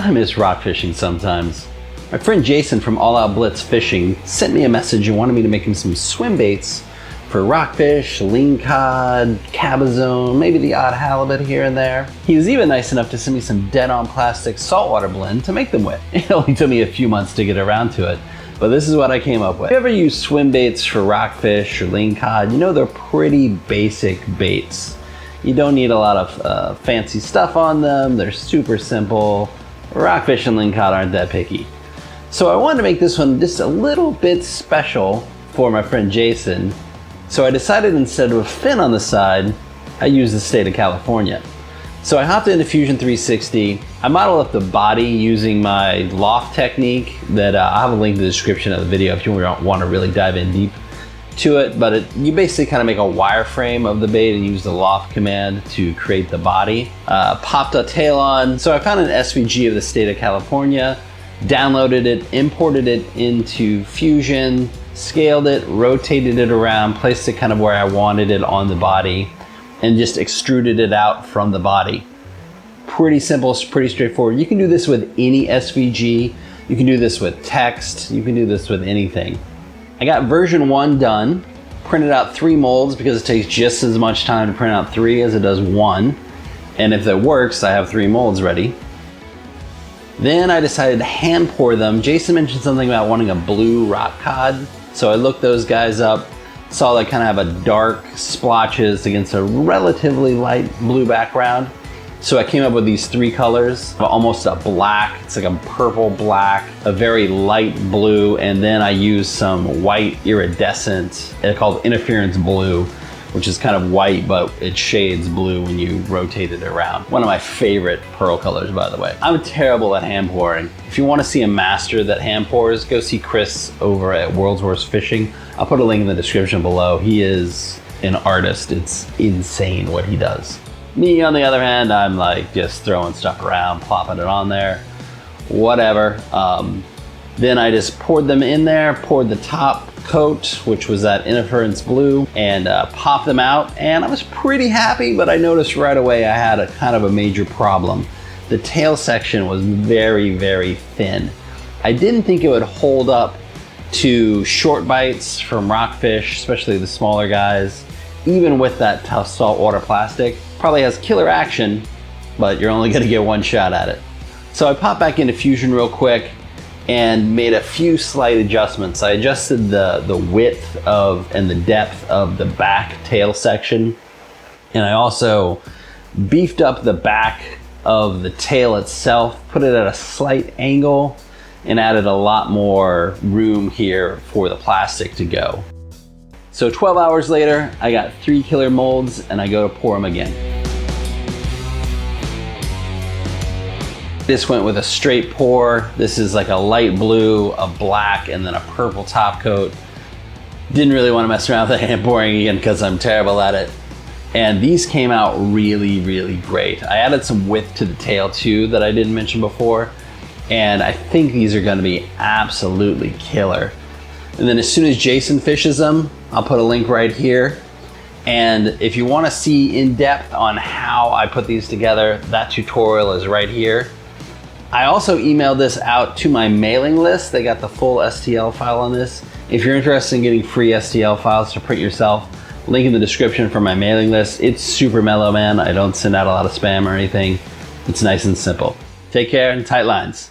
I miss rock fishing sometimes. My friend Jason from All Out Blitz Fishing sent me a message and wanted me to make him some swim baits for rockfish, lingcod, cabezone, maybe the odd halibut here and there. He was even nice enough to send me some dead-on plastic saltwater blend to make them with. It only took me a few months to get around to it, but this is what I came up with. If you ever use swim baits for rockfish or lingcod, you know they're pretty basic baits. You don't need a lot of fancy stuff on them. They're super simple. Rockfish and lingcod aren't that picky. So I wanted to make this one just a little bit special for my friend Jason. So I decided instead of a fin on the side, I used the state of California. So I hopped into Fusion 360. I modeled up the body using my loft technique that I'll have a link in the description of the video if you want to really dive in deep to it. But you basically kind of make a wireframe of the bait and use the loft command to create the body. Popped a tail on. So I found an SVG of the state of California, downloaded it, imported it into Fusion, scaled it, rotated it around, placed it kind of where I wanted it on the body, and just extruded it out from the body. Pretty simple, pretty straightforward. You can do this with any SVG. You can do this with text. You can do this with anything. I got version 1 done, printed out 3 molds because it takes just as much time to print out 3 as it does 1. And if it works, I have 3 molds ready. Then I decided to hand pour them. Jason mentioned something about wanting a blue rock cod. So I looked those guys up, saw they kind of have a dark splotches against a relatively light blue background. So I came up with these 3 colors, almost a black, it's like a purple black, a very light blue, and then I used some white iridescent, it's called interference blue, which is kind of white, but it shades blue when you rotate it around. One of my favorite pearl colors, by the way. I'm terrible at hand pouring. If you want to see a master that hand pours, go see Chris over at World's Worst Fishing. I'll put a link in the description below. He is an artist. It's insane what he does. Me, on the other hand, I'm like just throwing stuff around, plopping it on there, whatever. Then I just poured them in there, poured the top coat, which was that interference blue, and popped them out. And I was pretty happy, but I noticed right away I had a kind of a major problem. The tail section was very, very thin. I didn't think it would hold up to short bites from rockfish, especially the smaller guys, even with that tough saltwater plastic. Probably has killer action, but you're only gonna get 1 shot at it. So I popped back into Fusion real quick and made a few slight adjustments. I adjusted the width of and the depth of the back tail section. And I also beefed up the back of the tail itself, put it at a slight angle, and added a lot more room here for the plastic to go. So 12 hours later, I got 3 killer molds and I go to pour them again. This went with a straight pour. This is like a light blue, a black, and then a purple top coat. Didn't really want to mess around with the hand pouring again because I'm terrible at it. And these came out really, really great. I added some width to the tail too that I didn't mention before. And I think these are gonna be absolutely killer. And then as soon as Jason fishes them, I'll put a link right here. And if you wanna see in depth on how I put these together, that tutorial is right here. I also emailed this out to my mailing list. They got the full STL file on this. If you're interested in getting free STL files to print yourself, link in the description for my mailing list. It's super mellow, man. I don't send out a lot of spam or anything. It's nice and simple. Take care and tight lines.